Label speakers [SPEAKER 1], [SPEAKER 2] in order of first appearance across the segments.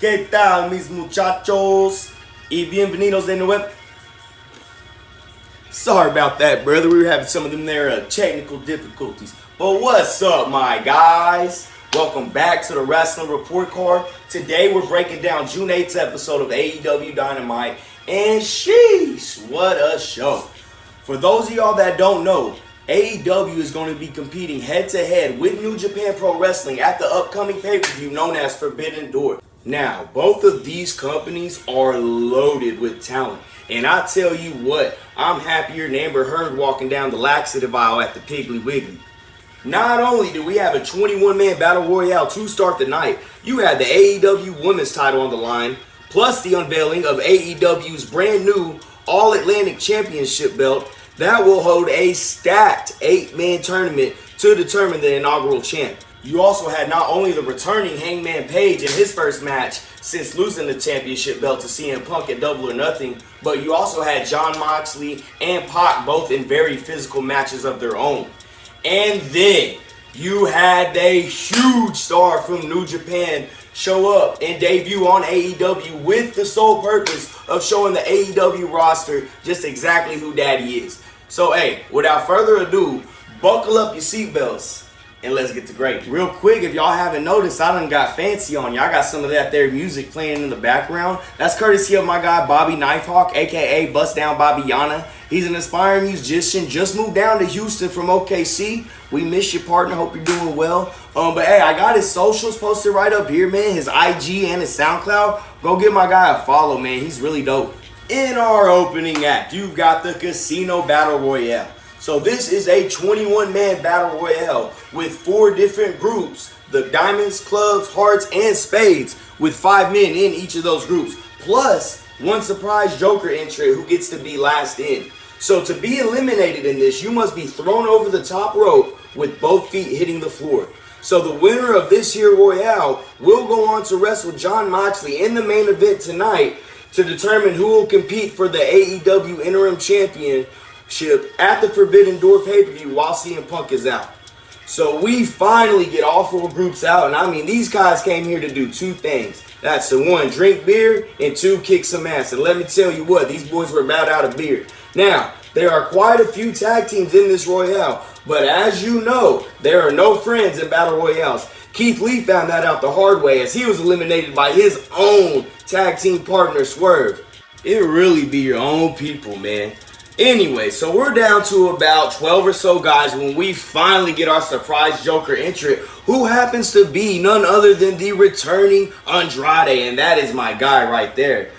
[SPEAKER 1] ¿Qué tal, mis muchachos? Y bienvenidos de nuevo. Sorry about that, brother. We were having some of them there technical difficulties. But what's up, my guys? Welcome back to the Wrestling Report Card. Today we're breaking down June 8th episode of AEW Dynamite. And sheesh, what a show. For those of y'all that don't know, AEW is going to be competing head-to-head with New Japan Pro Wrestling at the upcoming pay-per-view known as Forbidden Door. Now, both of these companies are loaded with talent. And I tell you what, I'm happier than Amber Heard walking down the laxative aisle at the Piggly Wiggly. Not only do we have a 21-man Battle Royale to start the night, you had the AEW Women's title on the line, plus the unveiling of AEW's brand new All-Atlantic Championship belt that will hold a stacked 8-man tournament to determine the inaugural champ. You also had not only the returning Hangman Page in his first match since losing the championship belt to CM Punk at Double or Nothing, but you also had Jon Moxley and Pac both in very physical matches of their own. And then you had a huge star from New Japan show up and debut on AEW with the sole purpose of showing the AEW roster just exactly who Daddy is. So hey, without further ado, buckle up your seatbelts and let's get to great. Real quick, if y'all haven't noticed, I done got fancy on y'all. I got some of that there music playing in the background. That's courtesy of my guy Bobby Knifehawk, aka Bust Down Bobby Yana. He's an aspiring musician, just moved down to Houston from OKC. We miss your partner, hope you're doing well. But hey, I got his socials posted right up here, man. His IG and his SoundCloud. Go give my guy a follow, man. He's really dope. In our opening act, you've got the Casino Battle Royale. So this is a 21-man Battle Royale with 4 different groups. The Diamonds, Clubs, Hearts, and Spades with 5 men in each of those groups. Plus, one surprise Joker entrant who gets to be last in. So to be eliminated in this, you must be thrown over the top rope with both feet hitting the floor. So the winner of this here Royale will go on to wrestle Jon Moxley in the main event tonight to determine who will compete for the AEW Interim Championship at the Forbidden Door pay-per-view while CM Punk is out. So we finally get all 4 groups out, and I mean, these guys came here to do 2 things. That's the 1, drink beer, and 2, kick some ass. And let me tell you what, these boys were about out of beer. Now, there are quite a few tag teams in this Royale, but as you know, there are no friends in Battle Royales. Keith Lee found that out the hard way as he was eliminated by his own tag team partner, Swerve. It really be your own people, man. Anyway, so we're down to about 12 or so guys when we finally get our surprise Joker entrant, who happens to be none other than the returning Andrade, and that is my guy right there.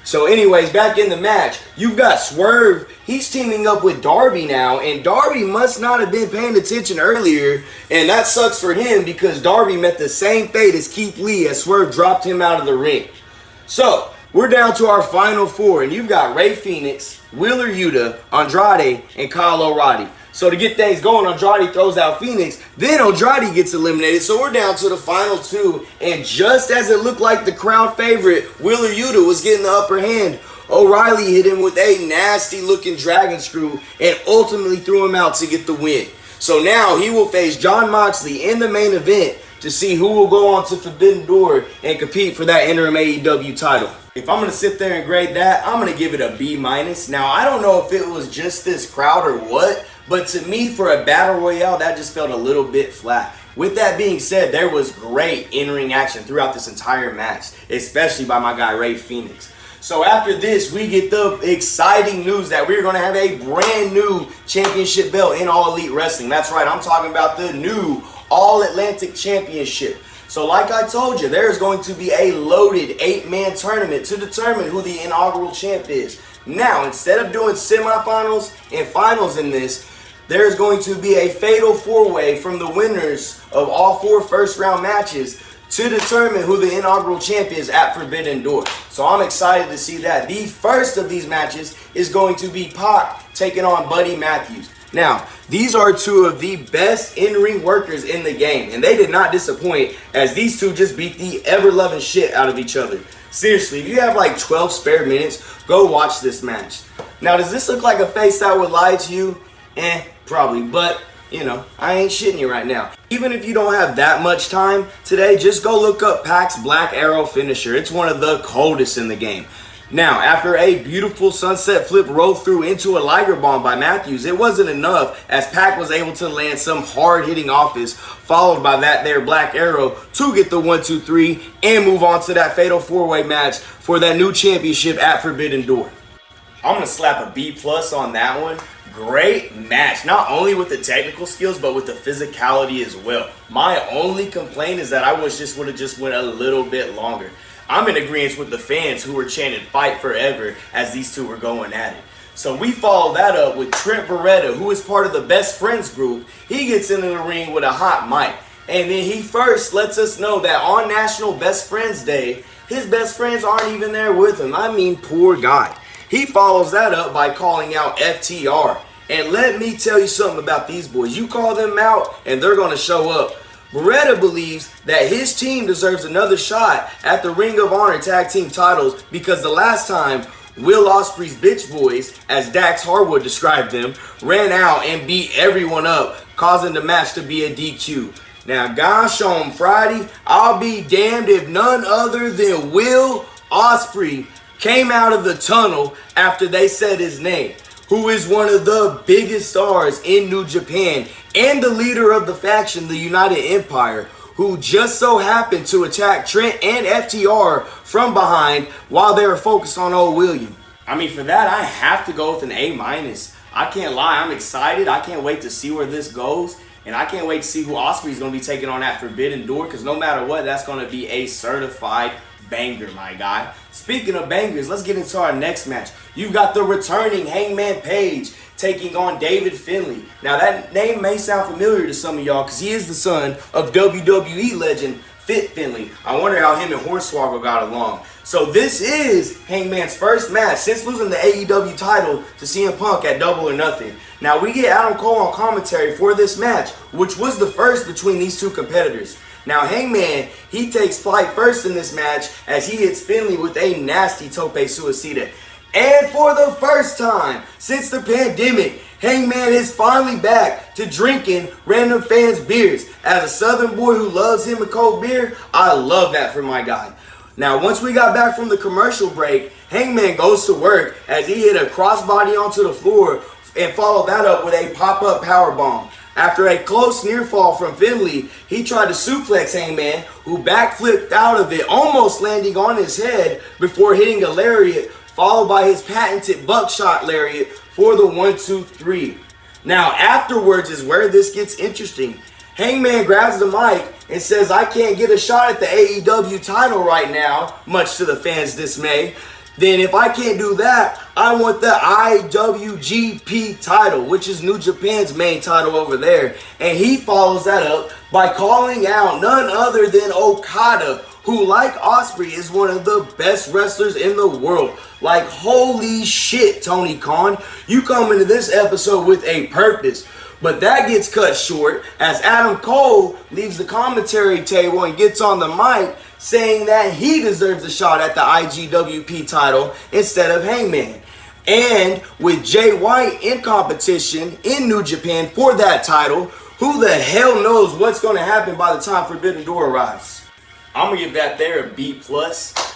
[SPEAKER 1] So anyways, back in the match, you've got Swerve. He's teaming up with Darby now, and Darby must not have been paying attention earlier, and that sucks for him because Darby met the same fate as Keith Lee as Swerve dropped him out of the ring. So we're down to our final 4, and you've got Rey Fenix, Wheeler Yuta, Andrade, and Kyle O'Reilly. So to get things going, Andrade throws out Phoenix, then Andrade gets eliminated. So we're down to the final 2, and just as it looked like the crowd favorite, Wheeler Yuta was getting the upper hand, O'Reilly hit him with a nasty looking dragon screw and ultimately threw him out to get the win. So now he will face Jon Moxley in the main event to see who will go on to Forbidden Door and compete for that interim AEW title. If I'm going to sit there and grade that, I'm going to give it a B-. Now, I don't know if it was just this crowd or what, but to me, for a Battle Royale, that just felt a little bit flat. With that being said, there was great in-ring action throughout this entire match, especially by my guy Rey Fenix. So after this, we get the exciting news that we're going to have a brand new championship belt in All Elite Wrestling. That's right, I'm talking about the new All-Atlantic Championship. So like I told you, there's going to be a loaded 8-man tournament to determine who the inaugural champ is. Now, instead of doing semifinals and finals in this, there's going to be a fatal 4-way from the winners of all 4 first-round matches to determine who the inaugural champ is at Forbidden Door. So I'm excited to see that. The first of these matches is going to be Pac taking on Buddy Matthews. Now, these are 2 of the best in-ring workers in the game, and they did not disappoint as these 2 just beat the ever-loving shit out of each other. Seriously, if you have like 12 spare minutes, go watch this match. Now, does this look like a face that would lie to you? Probably, but I ain't shitting you right now. Even if you don't have that much time today, just go look up Pac's Black Arrow finisher. It's one of the coldest in the game. Now, after a beautiful sunset flip roll through into a Liger Bomb by Matthews, it wasn't enough as Pac was able to land some hard-hitting offense, followed by that there Black Arrow to get the 1-2-3 and move on to that fatal four-way match for that new championship at Forbidden Door. I'm going to slap a B+ on that one. Great match, not only with the technical skills, but with the physicality as well. My only complaint is that I wish this would have just went a little bit longer. I'm in agreement with the fans who were chanting "Fight Forever" as these two were going at it. So we follow that up with Trent Beretta, who is part of the Best Friends group. He gets into the ring with a hot mic. And then he first lets us know that on National Best Friends Day, his best friends aren't even there with him. I mean, poor guy. He follows that up by calling out FTR. And let me tell you something about these boys. You call them out and they're going to show up. Beretta believes that his team deserves another shot at the Ring of Honor Tag Team titles because the last time Will Ospreay's bitch boys, as Dax Harwood described them, ran out and beat everyone up, causing the match to be a DQ. Now, gosh, on Friday, I'll be damned if none other than Will Ospreay came out of the tunnel after they said his name, who is one of the biggest stars in New Japan and the leader of the faction, the United Empire, who just so happened to attack Trent and FTR from behind while they were focused on old William. I mean, for that, I have to go with an A-. I can't lie, I'm excited. I can't wait to see where this goes. And I can't wait to see who Ospreay is going to be taking on at Forbidden Door, because no matter what, that's going to be a certified banger, my guy. Speaking of bangers, let's get into our next match. You've got the returning Hangman Page taking on David Finlay. Now, that name may sound familiar to some of y'all because he is the son of WWE legend Fit Finlay. I wonder how him and Hornswoggle got along. So this is Hangman's first match since losing the AEW title to CM Punk at Double or Nothing. Now, we get Adam Cole on commentary for this match, which was the first between these two competitors. Now, Hangman, he takes flight first in this match as he hits Finlay with a nasty tope suicida. And for the first time since the pandemic, Hangman is finally back to drinking random fans' beers. As a Southern boy who loves him a cold beer, I love that for my guy. Now, once we got back from the commercial break, Hangman goes to work as he hit a crossbody onto the floor and followed that up with a pop-up powerbomb. After a close near fall from Finlay, he tried to suplex Hangman, who backflipped out of it, almost landing on his head before hitting a lariat, followed by his patented buckshot lariat for the 1-2-3. Now, afterwards is where this gets interesting. Hangman grabs the mic and says, "I can't get a shot at the AEW title right now," much to the fans' dismay. Then if I can't do that, I want the IWGP title, which is New Japan's main title over there. And he follows that up by calling out none other than Okada, who, like Ospreay, is one of the best wrestlers in the world. Like, holy shit, Tony Khan. You come into this episode with a purpose. But that gets cut short as Adam Cole leaves the commentary table and gets on the mic saying that he deserves a shot at the IGWP title instead of Hangman. And with Jay White in competition in New Japan for that title, who the hell knows what's going to happen by the time Forbidden Door arrives. I'm going to give that there a B+.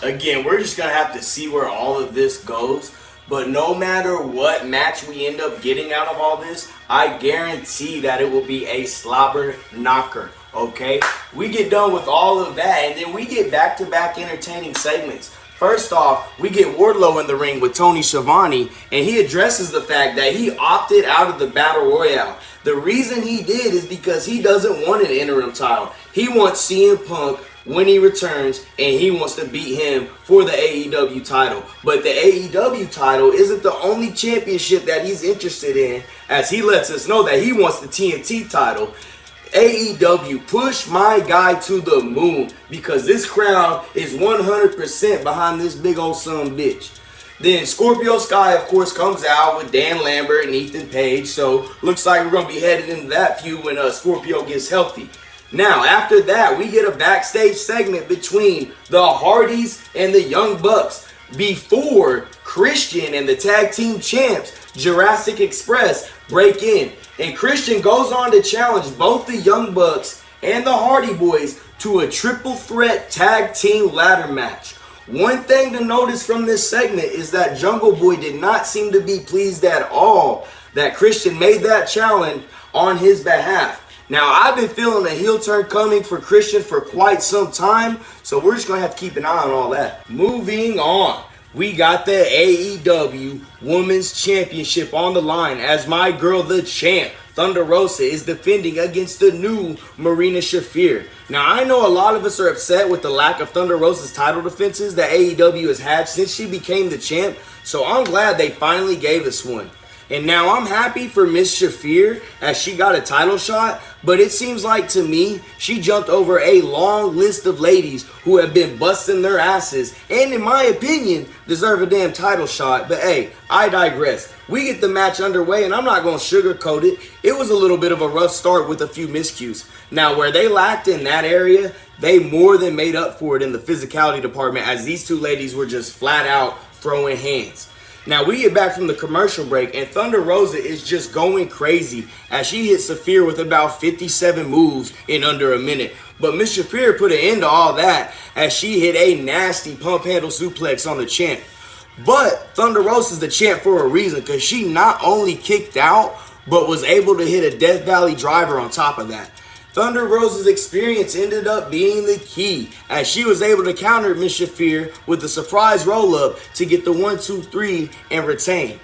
[SPEAKER 1] Again, we're just going to have to see where all of this goes. But no matter what match we end up getting out of all this, I guarantee that it will be a slobber knocker, okay? We get done with all of that, and then we get back-to-back entertaining segments. First off, we get Wardlow in the ring with Tony Schiavone, and he addresses the fact that he opted out of the Battle Royale. The reason he did is because he doesn't want an interim title. He wants CM Punk when he returns, and he wants to beat him for the AEW title. But the AEW title isn't the only championship that he's interested in, as he lets us know that he wants the TNT title. AEW, push my guy to the moon, because this crowd is 100% behind this big old son bitch. Then Scorpio Sky, of course, comes out with Dan Lambert and Ethan Page, so looks like we're going to be headed into that feud when Scorpio gets healthy. Now, after that, we get a backstage segment between the Hardys and the Young Bucks before Christian and the tag team champs, Jurassic Express, break in. And Christian goes on to challenge both the Young Bucks and the Hardy Boys to a triple threat tag team ladder match. One thing to notice from this segment is that Jungle Boy did not seem to be pleased at all that Christian made that challenge on his behalf. Now, I've been feeling a heel turn coming for Christian for quite some time, so we're just going to have to keep an eye on all that. Moving on, we got the AEW Women's Championship on the line as my girl, the champ, ThunderRosa, is defending against the new Marina Shafir. Now, I know a lot of us are upset with the lack of ThunderRosa's title defenses that AEW has had since she became the champ, so I'm glad they finally gave us one. And now I'm happy for Miss Shafir as she got a title shot, but it seems like to me, she jumped over a long list of ladies who have been busting their asses and in my opinion, deserve a damn title shot. But hey, I digress. We get the match underway and I'm not going to sugarcoat it. It was a little bit of a rough start with a few miscues. Now where they lacked in that area, they more than made up for it in the physicality department as these two ladies were just flat out throwing hands. Now we get back from the commercial break and ThunderRosa is just going crazy as she hit Shafir with about 57 moves in under a minute. But Miss Shafir put an end to all that as she hit a nasty pump handle suplex on the champ. But ThunderRosa is the champ for a reason because she not only kicked out but was able to hit a Death Valley driver on top of that. ThunderRosa's experience ended up being the key as she was able to counter Miss Shafir with a surprise roll-up to get the 1-2-3 and retain.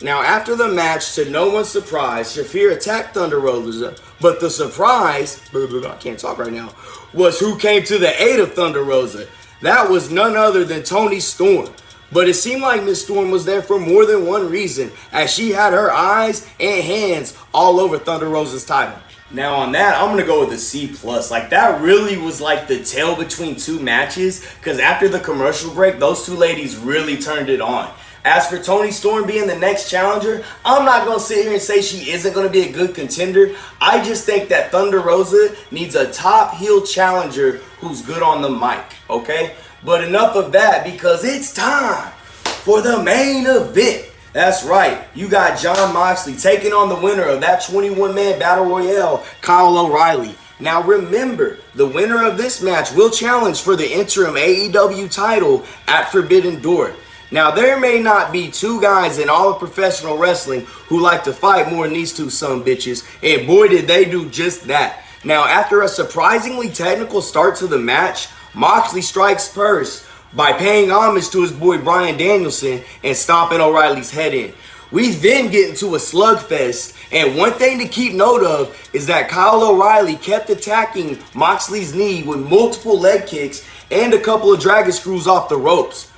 [SPEAKER 1] Now after the match, to no one's surprise, Shafir attacked ThunderRosa, but the surprise, I can't talk right now, was who came to the aid of ThunderRosa. That was none other than Toni Storm. But it seemed like Miss Storm was there for more than one reason as she had her eyes and hands all over ThunderRosa's title. Now on that, I'm going to go with a C+. Like that really was like the tail between two matches because after the commercial break, those two ladies really turned it on. As for Toni Storm being the next challenger, I'm not going to sit here and say she isn't going to be a good contender. I just think that ThunderRosa needs a top heel challenger who's good on the mic, okay? But enough of that because it's time for the main event. That's right, you got Jon Moxley taking on the winner of that 21-man Battle Royale, Kyle Oreilly. Now remember, the winner of this match will challenge for the interim AEW title at Forbidden Door. Now there may not be two guys in all of professional wrestling who like to fight more than these two sumbitches, and boy did they do just that. Now after a surprisingly technical start to the match, Moxley strikes first by paying homage to his boy Bryan Danielson and stomping O'Reilly's head in. We then get into a slugfest, and one thing to keep note of is that Kyle Oreilly kept attacking Moxley's knee with multiple leg kicks and a couple of dragon screws off the ropes.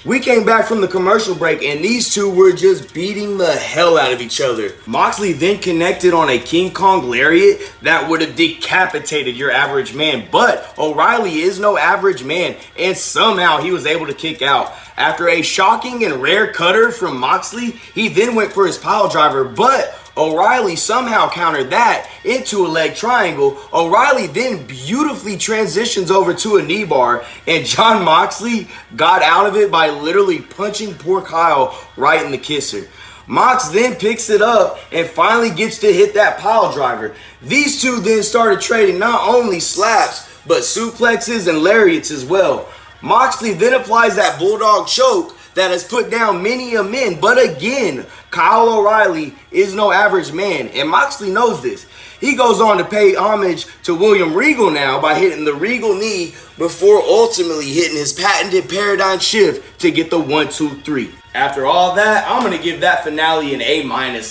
[SPEAKER 1] We came back from the commercial break and these two were just beating the hell out of each other. Moxley then connected on a King Kong lariat that would have decapitated your average man. But Oreilly is no average man and somehow he was able to kick out. After a shocking and rare cutter from Moxley, he then went for his pile driver, but Oreilly somehow countered that into a leg triangle. Oreilly then beautifully transitions over to a knee bar, and Jon Moxley got out of it by literally punching poor Kyle right in the kisser. Mox then picks it up and finally gets to hit that pile driver. These two then started trading not only slaps, but suplexes and lariats as well. Moxley then applies that bulldog choke that has put down many a man. But again, Kyle Oreilly is no average man, and Moxley knows this. He goes on to pay homage to William Regal now by hitting the Regal knee before ultimately hitting his patented paradigm shift to get the 1-2-3. After all that, I'm going to give that finale an A-,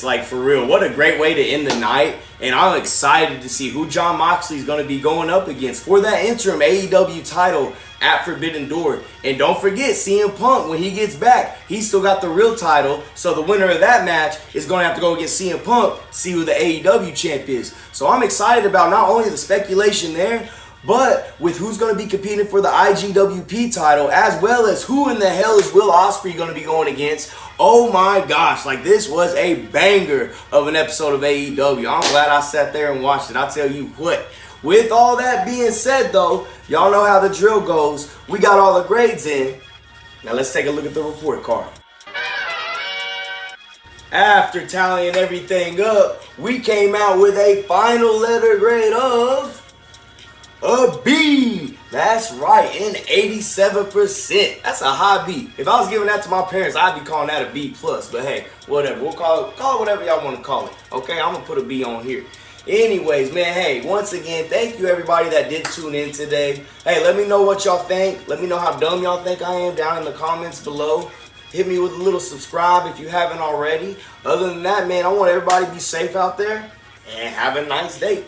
[SPEAKER 1] like for real. What a great way to end the night. And I'm excited to see who Jon Moxley is going to be going up against for that interim AEW title at Forbidden Door. And don't forget, CM Punk, when he gets back, he's still got the real title. So the winner of that match is going to have to go against CM Punk, see who the AEW champ is. So I'm excited about not only the speculation there, but with who's going to be competing for the IGWP title, as well as who in the hell is Will Ospreay going to be going against. Oh my gosh, like this was a banger of an episode of AEW. I'm glad I sat there and watched it. I'll tell you what. With all that being said though, y'all know how the drill goes. We got all the grades in. Now let's take a look at the report card. After tallying everything up, we came out with a final letter grade of a B. That's right, in 87%. That's a high B. If I was giving that to my parents, I'd be calling that a B plus. But hey, whatever. We'll call it whatever y'all want to call it. Okay, I'm gonna put a B on here. Anyways, man, hey, once again, thank you everybody that did tune in today. Hey, let me know what y'all think. Let me know how dumb y'all think I am down in the comments below. Hit me with a little subscribe if you haven't already. Other than that, man, I want everybody to be safe out there and have a nice day.